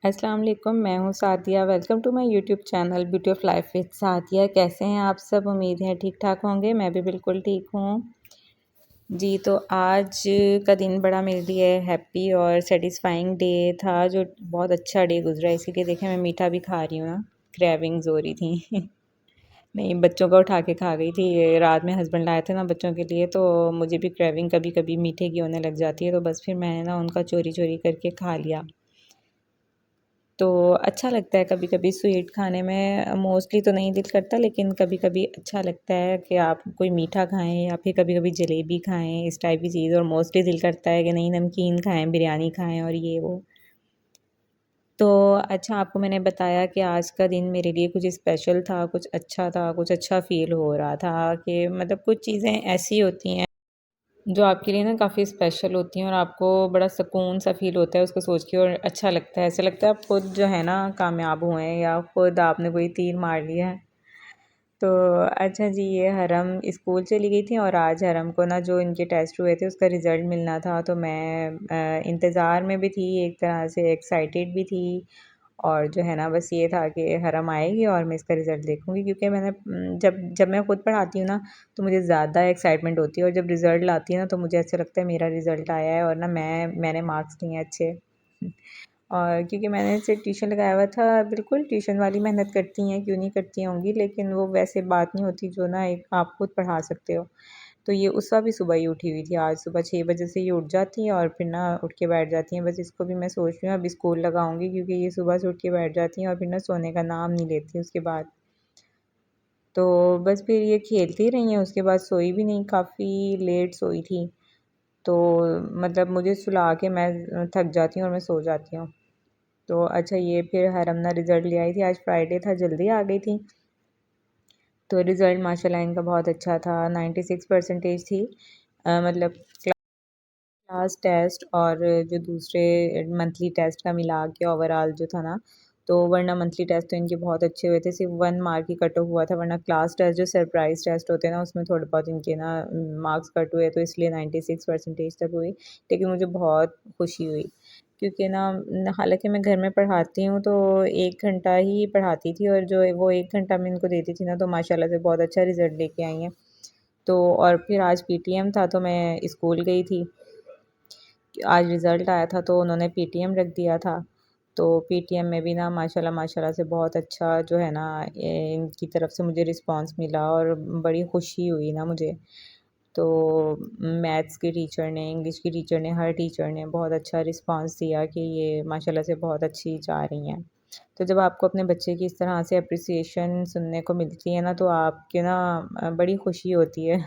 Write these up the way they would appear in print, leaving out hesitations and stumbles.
अस्सलाम वालेकुम, मैं हूँ Sadia. Welcome to my YouTube channel beauty of life with Sadia. कैसे हैं आप सब? उम्मीद है ठीक ठाक होंगे। मैं भी बिल्कुल ठीक हूँ जी। तो आज का दिन बड़ा मेरे लिए हैप्पी और सेटिस्फाइंग डे था, जो बहुत अच्छा डे गुजरा। इसीलिए देखें मैं मीठा भी खा रही हूँ ना, क्रेविंग्स हो रही थी। नहीं, बच्चों को उठा के खा गई थी। रात में हस्बैंड लाए थे ना बच्चों के लिए, तो मुझे भी क्रेविंग कभी कभी मीठे की होने लग जाती है, तो बस फिर मैंने ना उनका चोरी चोरी करके खा लिया। तो अच्छा लगता है कभी कभी स्वीट खाने में। मोस्टली तो नहीं दिल करता, लेकिन कभी कभी अच्छा लगता है कि आप कोई मीठा खाएं या फिर कभी कभी जलेबी खाएं, इस टाइप की चीज़। और मोस्टली दिल करता है कि नहीं, नमकीन खाएं, बिरयानी खाएं और ये वो। तो अच्छा, आपको मैंने बताया कि आज का दिन मेरे लिए कुछ स्पेशल था, कुछ अच्छा था, कुछ अच्छा फ़ील हो रहा था कि मतलब कुछ चीज़ें ऐसी होती हैं जो आपके लिए ना काफ़ी स्पेशल होती हैं और आपको बड़ा सुकून सा फ़ील होता है उसको सोच के, और अच्छा लगता है। ऐसा लगता है आप खुद जो है ना कामयाब हुए हैं, या खुद आपने कोई तीर मार लिया है। तो अच्छा जी, ये हरम स्कूल चली गई थी, और आज हरम को ना जो इनके टेस्ट हुए थे उसका रिज़ल्ट मिलना था। तो मैं इंतज़ार में भी थी, एक तरह से एक्साइटेड भी थी। और जो है ना बस ये था कि हरम आएगी और मैं इसका रिज़ल्ट देखूँगी, क्योंकि मैंने जब जब मैं खुद पढ़ाती हूँ ना, तो मुझे ज़्यादा एक्साइटमेंट होती है, और जब रिज़ल्ट लाती है ना तो मुझे ऐसा लगता है मेरा रिज़ल्ट आया है, और ना मैंने मार्क्स लिए हैं अच्छे। और क्योंकि मैंने इसे ट्यूशन लगाया हुआ था, बिल्कुल ट्यूशन वाली मेहनत करती हैं, क्यों नहीं करती होंगी, लेकिन वो वैसे बात नहीं होती जो ना एक आप खुद पढ़ा सकते हो। तो ये उसका भी सुबह ही उठी हुई थी, आज सुबह 6 बजे से ये उठ जाती हैं और फिर ना उठ के बैठ जाती हैं। बस इसको भी मैं सोच रही हूँ अभी स्कूल लगाऊंगी, क्योंकि ये सुबह से उठ के बैठ जाती हैं और फिर ना सोने का नाम नहीं लेती उसके बाद। तो बस फिर ये खेलती रही हैं, उसके बाद सोई भी नहीं, काफ़ी लेट सोई थी। तो मतलब मुझे सुला के मैं थक जाती हूँ और मैं सो जाती हूँ। तो अच्छा, ये फिर हरमना रिज़ल्ट ले आई थी, आज फ्राइडे था, जल्दी आ गई थी। तो रिज़ल्ट माशाल्लाह इनका बहुत अच्छा था, 96 परसेंटेज थी। मतलब क्लास टेस्ट और जो दूसरे मंथली टेस्ट का मिला के ओवरऑल जो था ना, तो वरना मंथली टेस्ट तो इनके बहुत अच्छे हुए थे, सिर्फ 1 मार्क ही कट ऑफ हुआ था। वरना क्लास टेस्ट जो सरप्राइज टेस्ट होते हैं ना, उसमें थोड़े बहुत इनके ना मार्क्स कट हुए, तो इसलिए 96 परसेंटेज तक हुई। लेकिन मुझे बहुत खुशी हुई, क्योंकि ना हालांकि मैं घर में पढ़ाती हूँ तो 1 घंटा ही पढ़ाती थी, और जो वो 1 घंटा मैं इनको देती थी ना, तो माशाल्लाह से बहुत अच्छा रिज़ल्ट लेके आई हैं। तो और फिर आज पीटीएम था, तो मैं स्कूल गई थी। आज रिज़ल्ट आया था तो उन्होंने पीटीएम रख दिया था। तो पीटीएम में भी ना माशाल्लाह माशाल्लाह से बहुत अच्छा जो है ना, इनकी तरफ से मुझे रिस्पांस मिला, और बड़ी खुशी हुई ना मुझे। तो मैथ्स की टीचर ने, इंग्लिश की टीचर ने, हर टीचर ने बहुत अच्छा रिस्पांस दिया कि ये माशाल्लाह से बहुत अच्छी जा रही हैं। तो जब आपको अपने बच्चे की इस तरह से अप्रिसिएशन सुनने को मिलती है ना, तो आपके ना बड़ी खुशी होती है।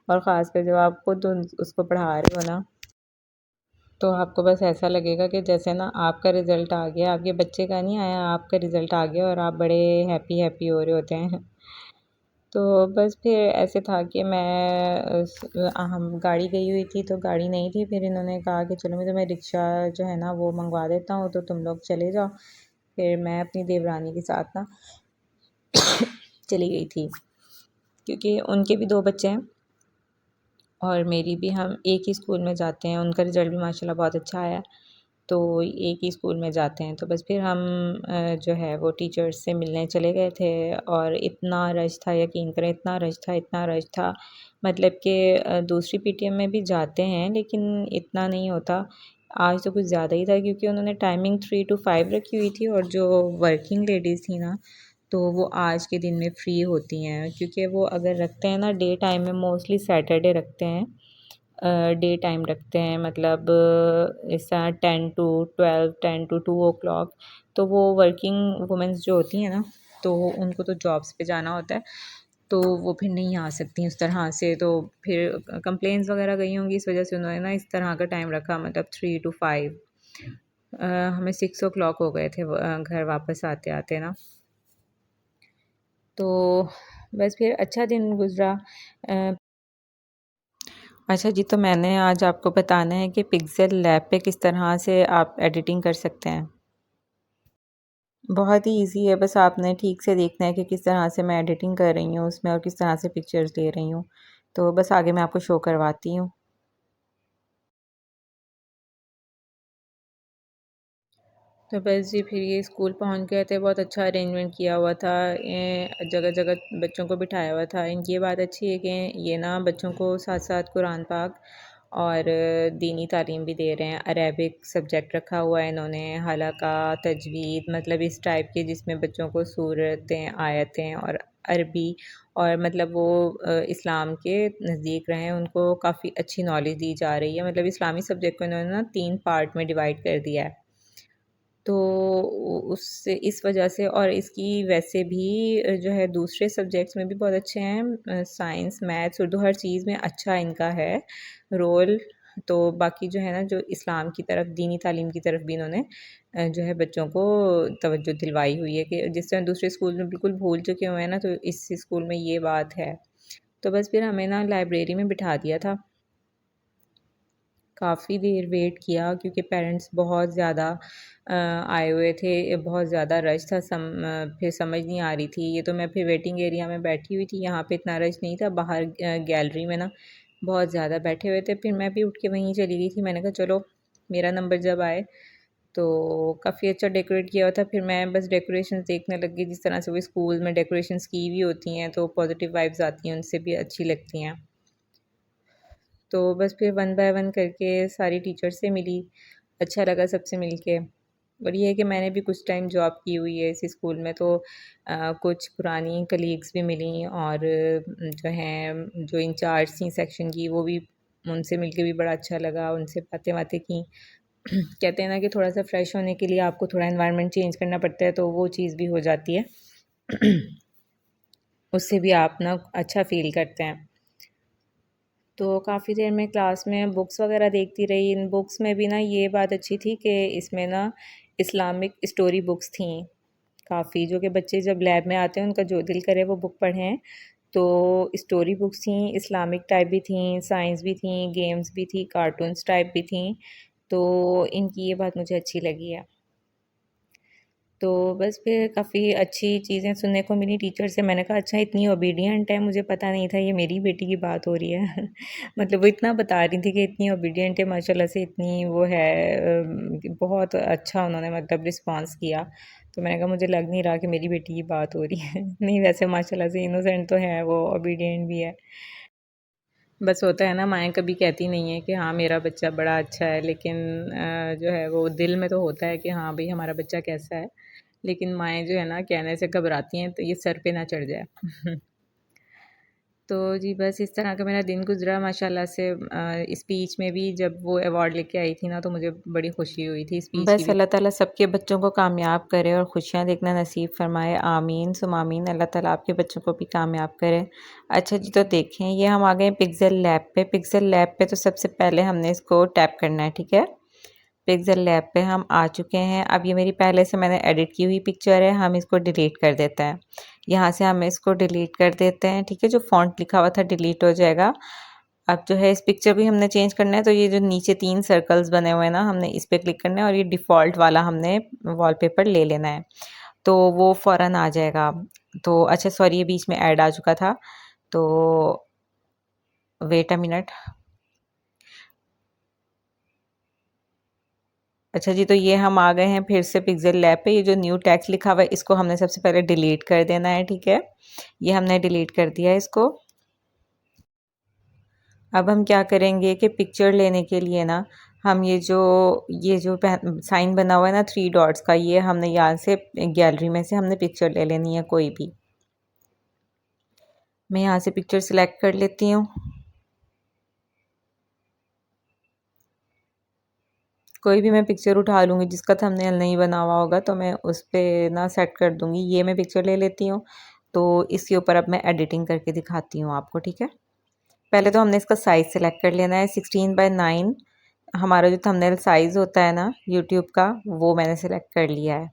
और ख़ासकर जब आप खुद उसको पढ़ा रहे हो ना, तो आपको बस ऐसा लगेगा कि जैसे ना आपका रिज़ल्ट आ गया, आपके बच्चे का नहीं आया, आपका रिज़ल्ट आ गया, और आप बड़े हैप्पी हैप्पी हो रहे होते हैं। तो बस फिर ऐसे था कि हम गाड़ी गई हुई थी, तो गाड़ी नहीं थी। फिर इन्होंने कहा कि चलो मैं तुम्हें रिक्शा जो है ना वो मंगवा देता हूँ, तो तुम लोग चले जाओ। फिर मैं अपनी देवरानी के साथ ना चली गई थी, क्योंकि उनके भी 2 बच्चे हैं और मेरी भी। हम एक ही स्कूल में जाते हैं, उनका रिज़ल्ट भी माशाल्लाह बहुत अच्छा आया। तो एक ही स्कूल में जाते हैं, तो बस फिर हम जो है वो टीचर्स से मिलने चले गए थे। और इतना रश था, यकीन करें, इतना रश था, इतना रश था। मतलब कि दूसरी पीटीएम में भी जाते हैं, लेकिन इतना नहीं होता। आज तो कुछ ज़्यादा ही था, क्योंकि उन्होंने टाइमिंग 3 to 5 रखी हुई थी, और जो वर्किंग लेडीज़ थी ना, तो वो आज के दिन में फ्री होती हैं, क्योंकि वो अगर रखते हैं ना डे टाइम में, मोस्टली सैटरडे रखते हैं, डे टाइम रखते हैं, मतलब इस तरह 10 to 12, 10 to 2 o'clock। तो वो वर्किंग वुमेंस जो होती हैं ना, तो उनको तो जॉब्स पे जाना होता है, तो वो फिर नहीं आ सकती उस तरह से। तो फिर कंप्लेंट्स वगैरह गई होंगी, इस वजह से उन्होंने ना इस तरह का टाइम रखा, मतलब 3 to 5। हमें 6 o'clock हो गए थे घर वापस आते आते ना। तो बस फिर अच्छा दिन गुजरा। अच्छा जी, तो मैंने आज आपको बताना है कि पिक्सेल लैब पे किस तरह से आप एडिटिंग कर सकते हैं। बहुत ही इजी है, बस आपने ठीक से देखना है कि किस तरह से मैं एडिटिंग कर रही हूँ उसमें, और किस तरह से पिक्चर्स ले रही हूँ। तो बस आगे मैं आपको शो करवाती हूँ। तो बस जी फिर ये स्कूल पहुंच गए थे। बहुत अच्छा अरेंजमेंट किया हुआ था, जगह जगह बच्चों को बिठाया हुआ था। इनकी ये बात अच्छी है कि ये ना बच्चों को साथ साथ कुरान पाक और दीनी तालीम भी दे रहे हैं। अरेबिक सब्जेक्ट रखा हुआ है इन्होंने, हलाका, तजवीद, मतलब इस टाइप के, जिसमें बच्चों को सूरतें, आयतें और अरबी और मतलब वो इस्लाम के नज़दीक रहें, उनको काफ़ी अच्छी नॉलेज दी जा रही है। मतलब इस्लामी सब्जेक्ट को इन्होंने ना 3 पार्ट में डिवाइड कर दिया है। तो उससे इस वजह से, और इसकी वैसे भी जो है दूसरे सब्जेक्ट्स में भी बहुत अच्छे हैं, साइंस, मैथ्स, उर्दू, हर चीज़ में अच्छा इनका है रोल। तो बाकी जो है ना, जो इस्लाम की तरफ, दीनी तालीम की तरफ भी इन्होंने जो है बच्चों को तवज्जो दिलवाई हुई है, कि जिस तरह दूसरे स्कूल में बिल्कुल भूल चुके हुए हैं ना, तो इस स्कूल में ये बात है। तो बस फिर हमें ना लाइब्रेरी में बिठा दिया था। काफ़ी देर वेट किया क्योंकि पेरेंट्स बहुत ज़्यादा आए हुए थे, बहुत ज़्यादा रश था। फिर समझ नहीं आ रही थी। ये तो मैं फिर वेटिंग एरिया में बैठी हुई थी, यहाँ पे इतना रश नहीं था। बाहर गैलरी में ना बहुत ज़्यादा बैठे हुए थे। फिर मैं भी उठ के वहीं चली गई थी। मैंने कहा चलो मेरा नंबर जब आए। तो काफ़ी अच्छा डेकोरेट किया हुआ था। फिर मैं बस डेकोरेशंस देखने लग गई, जिस तरह से वो स्कूल में डेकोरेशंस की हुई होती हैं, तो पॉजिटिव वाइब्स आती हैं, उनसे भी अच्छी लगती हैं। तो बस फिर वन बाय वन करके सारी टीचर से मिली, अच्छा लगा सबसे मिलके। और ये है कि मैंने भी कुछ टाइम जॉब की हुई है इसी स्कूल में, तो कुछ पुरानी कलीग्स भी मिली, और जो हैं, जो इंचार्ज थी सेक्शन की, वो भी, उनसे मिलके भी बड़ा अच्छा लगा, उनसे बातें बातें की। कहते हैं ना कि थोड़ा सा फ्रेश होने के लिए आपको थोड़ा एनवायरनमेंट चेंज करना पड़ता है, तो वो चीज़ भी हो जाती है। उससे भी आप ना अच्छा फ़ील करते हैं। तो काफ़ी देर मैं क्लास में बुक्स वगैरह देखती रही। इन बुक्स में भी ना ये बात अच्छी थी कि इसमें ना इस्लामिक स्टोरी बुक्स थी काफ़ी, जो कि बच्चे जब लैब में आते हैं उनका जो दिल करे वो बुक पढ़ें। तो स्टोरी बुक्स थी, इस्लामिक टाइप भी थी, साइंस भी थी, गेम्स भी थी, कार्टून्स टाइप भी थी। तो इनकी ये बात मुझे अच्छी लगी है। तो बस फिर काफ़ी अच्छी चीज़ें सुनने को मिली टीचर से। मैंने कहा अच्छा इतनी ओबीडिएंट है, मुझे पता नहीं था ये मेरी बेटी की बात हो रही है। मतलब वो इतना बता रही थी कि इतनी ओबीडिएंट है माशाल्लाह से, इतनी वो है, बहुत अच्छा उन्होंने मतलब रिस्पॉन्स किया। तो मैंने कहा मुझे लग नहीं रहा कि मेरी बेटी की बात हो रही है। नहीं, वैसे माशाल्लाह से इनोसेंट तो है वो, ओबीडिएंट भी है। बस होता है ना, माएँ कभी कहती नहीं है कि हाँ मेरा बच्चा बड़ा अच्छा है, लेकिन जो है वो दिल में तो होता है कि हाँ भई हमारा बच्चा कैसा है। लेकिन माएँ जो है ना, कहने से घबराती हैं, तो ये सर पे ना चढ़ जाए। तो जी बस इस तरह का मेरा दिन गुज़रा माशाल्लाह से। स्पीच में भी जब वो अवार्ड लेके आई थी ना, तो मुझे बड़ी खुशी हुई थी स्पीच की बस भी। अल्लाह ताला सबके बच्चों को कामयाब करे और खुशियाँ देखना नसीब फरमाए, आमीन सुम आमीन। अल्लाह ताला आपके बच्चों को भी कामयाब करे। अच्छा जी, तो देखें ये हम आ गए पिक्सेल लैब पे। पिक्सेल लैब पे तो सबसे पहले हमने इसको टैप करना है, ठीक है। पिक्सेल लैब पे हम आ चुके हैं। अब ये मेरी पहले से मैंने एडिट की हुई पिक्चर है, हम इसको डिलीट कर देते हैं। यहाँ से हम इसको डिलीट कर देते हैं, ठीक है। जो फ़ॉन्ट लिखा हुआ था डिलीट हो जाएगा। अब जो है इस पिक्चर को ही हमने चेंज करना है, तो ये जो नीचे 3 सर्कल्स बने हुए हैं ना, हमने इस पे क्लिक करना है और ये डिफ़ॉल्ट वाला हमने वॉलपेपर ले लेना है, तो वो फ़ौरन आ जाएगा। तो अच्छा सॉरी, ये बीच में ऐड आ चुका था, तो वेट अ मिनट। अच्छा जी, तो ये हम आ गए हैं फिर से पिक्सेल लैब पे। ये जो न्यू टेक्स्ट लिखा हुआ है इसको हमने सबसे पहले डिलीट कर देना है, ठीक है। ये हमने डिलीट कर दिया है इसको। अब हम क्या करेंगे कि पिक्चर लेने के लिए ना, हम ये जो साइन बना हुआ है ना 3 डॉट्स का, ये हमने यहाँ से गैलरी में से हमने पिक्चर ले लेनी है कोई भी। मैं यहाँ से पिक्चर सिलेक्ट कर लेती हूँ। कोई भी मैं पिक्चर उठा लूँगी जिसका थंबनेल नहीं बना हुआ होगा, तो मैं उस पे ना सेट कर दूँगी। ये मैं पिक्चर ले लेती हूँ, तो इसके ऊपर अब मैं एडिटिंग करके दिखाती हूँ आपको, ठीक है। पहले तो हमने इसका साइज़ सेलेक्ट कर लेना है, 16:9 हमारा जो थंबनेल साइज़ होता है ना यूट्यूब का, वो मैंने सेलेक्ट कर लिया है।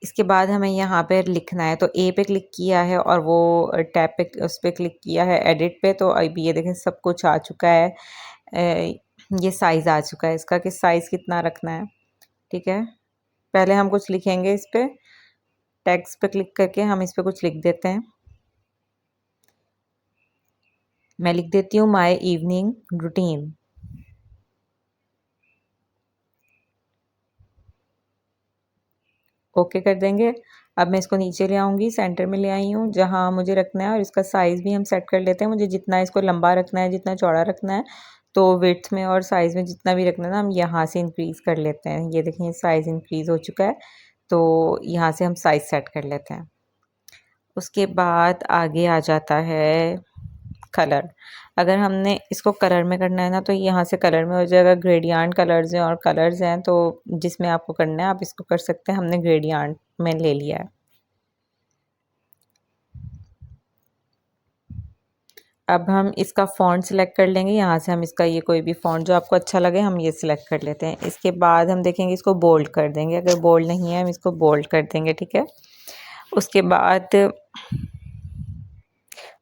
इसके बाद हमें यहाँ पे लिखना है, तो ए पे क्लिक किया है और वो टैब पे उस पे क्लिक किया है एडिट पे, तो अब ये देखें सब कुछ आ चुका है। ये साइज़ आ चुका है इसका कि साइज़ कितना रखना है, ठीक है। पहले हम कुछ लिखेंगे इस पे, टेक्स्ट पे क्लिक करके हम इस पे कुछ लिख देते हैं। मैं लिख देती हूँ माय इवनिंग रूटीन। ओके कर देंगे। अब मैं इसको नीचे ले आऊँगी, सेंटर में ले आई हूँ जहाँ मुझे रखना है, और इसका साइज़ भी हम सेट कर लेते हैं। मुझे जितना इसको लंबा रखना है, जितना चौड़ा रखना है, तो विड्थ में और साइज़ में जितना भी रखना है ना, हम यहाँ से इंक्रीज़ कर लेते हैं। ये देखिए साइज़ इंक्रीज़ हो चुका है, तो यहाँ से हम साइज़ सेट कर लेते हैं। उसके बाद आगे आ जाता है कलर। अगर हमने इसको कलर में करना है ना, तो यहाँ से कलर में हो जाएगा। ग्रेडियंट कलर्स हैं और कलर्स हैं, तो जिसमें आपको करना है आप इसको कर सकते हैं। हमने ग्रेडियंट में ले लिया है। अब हम इसका फ़ॉन्ट सिलेक्ट कर लेंगे। यहाँ से हम इसका ये कोई भी फ़ॉन्ट जो आपको अच्छा लगे हम ये सिलेक्ट कर लेते हैं। इसके बाद हम देखेंगे इसको बोल्ड कर देंगे। अगर बोल्ड नहीं है हम इसको बोल्ड कर देंगे, ठीक है। उसके बाद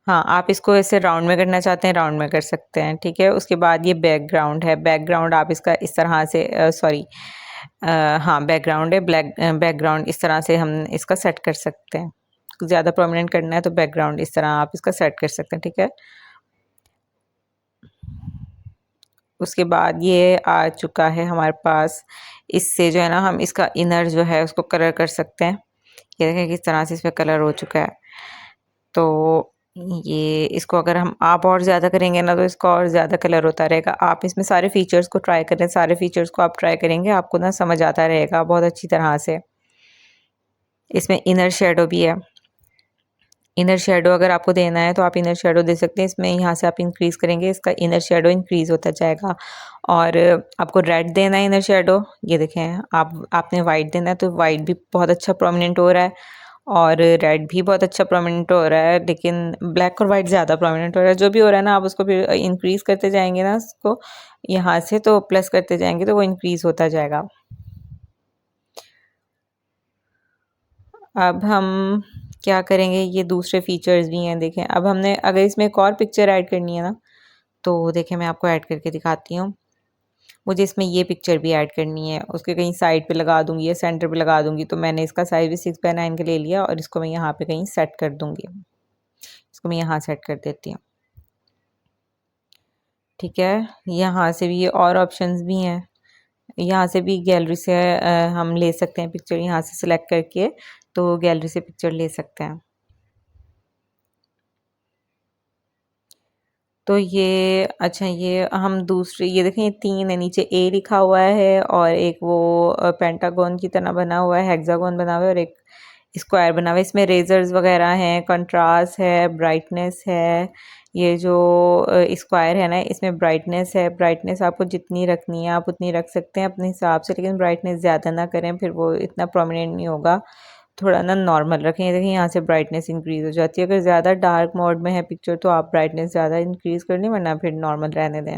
हाँ, आप इसको ऐसे राउंड में करना चाहते हैं राउंड में कर सकते हैं, ठीक है। उसके बाद ये बैकग्राउंड है। बैकग्राउंड आप इसका इस तरह से सॉरी हाँ बैकग्राउंड है। बैकग्राउंड इस तरह से हम इसका सेट कर सकते हैं। ज़्यादा प्रोमिनेंट करना है तो बैकग्राउंड इस तरह आप इसका सेट कर सकते हैं, ठीक है। उसके बाद ये आ चुका है हमारे पास। इससे जो है ना हम इसका इनर जो है उसको कलर कर सकते हैं। ये देखें किस तरह से इसमें कलर हो चुका है। तो ये इसको अगर हम आप और ज़्यादा करेंगे ना, तो इसका और ज़्यादा कलर होता रहेगा। आप इसमें सारे फीचर्स को ट्राई करें, सारे फीचर्स को आप ट्राई करेंगे आपको ना समझ आता रहेगा बहुत अच्छी तरह से। इसमें इनर शेडो भी है। इनर शेडो अगर आपको देना है तो आप इनर शेडो दे सकते हैं। इसमें यहाँ से आप इंक्रीज़ करेंगे, इसका इनर शेडो इंक्रीज़ होता जाएगा। और आपको रेड देना है इनर शेडो, ये देखें आपने वाइट देना है, तो वाइट भी बहुत अच्छा प्रोमिनेंट हो रहा है और रेड भी बहुत अच्छा प्रोमिनेंट हो रहा है, लेकिन ब्लैक और वाइट ज़्यादा प्रोमिनेंट हो रहा है। जो भी हो रहा है ना, आप उसको फिर इंक्रीज़ करते जाएंगे ना, उसको यहाँ से तो प्लस करते जाएंगे तो वो इंक्रीज़ होता जाएगा। अब हम क्या करेंगे, ये दूसरे फीचर्स भी हैं। देखें अब हमने अगर इसमें एक और पिक्चर ऐड करनी है ना, तो देखें मैं आपको ऐड करके दिखाती हूँ। मुझे इसमें ये पिक्चर भी ऐड करनी है, उसके कहीं साइड पे लगा दूंगी या सेंटर पे लगा दूंगी। तो मैंने इसका साइज भी 6x9 का ले लिया और इसको मैं यहाँ पे कहीं सेट कर दूंगी। इसको मैं यहाँ सेट कर देती हूँ, ठीक है। यहाँ से भी ये और ऑप्शंस भी हैं। यहाँ से भी गैलरी से हम ले सकते हैं पिक्चर, यहाँ से सिलेक्ट करके तो गैलरी से पिक्चर ले सकते हैं। तो ये अच्छा, ये हम दूसरे ये देखें, ये 3 है, नीचे ए लिखा हुआ है और एक वो पेंटागन की तरह बना हुआ है, हेक्सागन बना हुआ है और एक स्क्वायर बना हुआ है। इसमें रेजर्स वगैरह हैं, कंट्रास्ट है, ब्राइटनेस है। ये जो स्क्वायर है ना, इसमें ब्राइटनेस है। ब्राइटनेस आपको जितनी रखनी है आप उतनी रख सकते हैं अपने हिसाब से, लेकिन ब्राइटनेस ज़्यादा ना करें, फिर वो इतना प्रोमिनेंट नहीं होगा। थोड़ा ना नॉर्मल रखें। देखिए यहाँ से ब्राइटनेस इंक्रीज़ हो जाती है। अगर ज़्यादा डार्क मोड में है पिक्चर तो आप ब्राइटनेस ज़्यादा इंक्रीज़ कर लें, वरना फिर नॉर्मल रहने दें।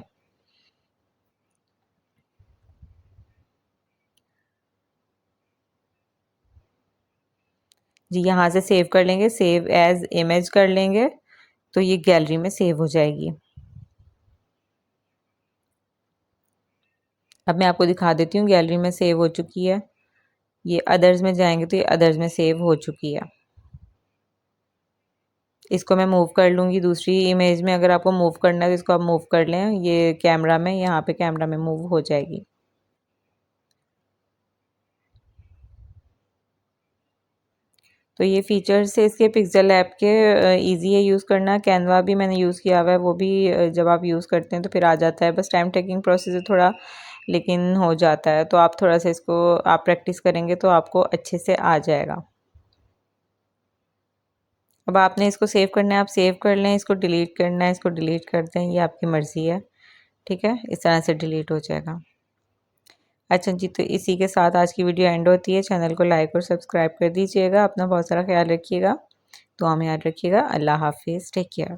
जी यहाँ से सेव कर लेंगे, सेव एज इमेज कर लेंगे, तो ये गैलरी में सेव हो जाएगी। अब मैं आपको दिखा देती हूँ, गैलरी में सेव हो चुकी है। ये अदर्स में जाएंगे तो ये अदर्स में सेव हो चुकी है। इसको मैं मूव कर लूँगी दूसरी इमेज में। अगर आपको मूव करना है तो इसको आप मूव कर लें, ये कैमरा में, यहाँ पे कैमरा में मूव हो जाएगी। तो ये फीचर्स है इसके पिक्सेल ऐप के। इजी है यूज़ करना। कैनवा भी मैंने यूज़ किया हुआ है, वो भी जब आप यूज़ करते हैं तो फिर आ जाता है। बस टाइम टेकिंग प्रोसेस है थोड़ा, लेकिन हो जाता है। तो आप थोड़ा सा इसको आप प्रैक्टिस करेंगे तो आपको अच्छे से आ जाएगा। अब आपने इसको सेव करना है, आप सेव कर लें। इसको डिलीट करना है, इसको डिलीट कर दें, ये आपकी मर्ज़ी है, ठीक है। इस तरह से डिलीट हो जाएगा। अच्छा जी, तो इसी के साथ आज की वीडियो एंड होती है। चैनल को लाइक और सब्सक्राइब कर दीजिएगा। अपना बहुत सारा ख्याल रखिएगा, दुआ में याद रखिएगा। अल्लाह हाफिज़, टेक केयर।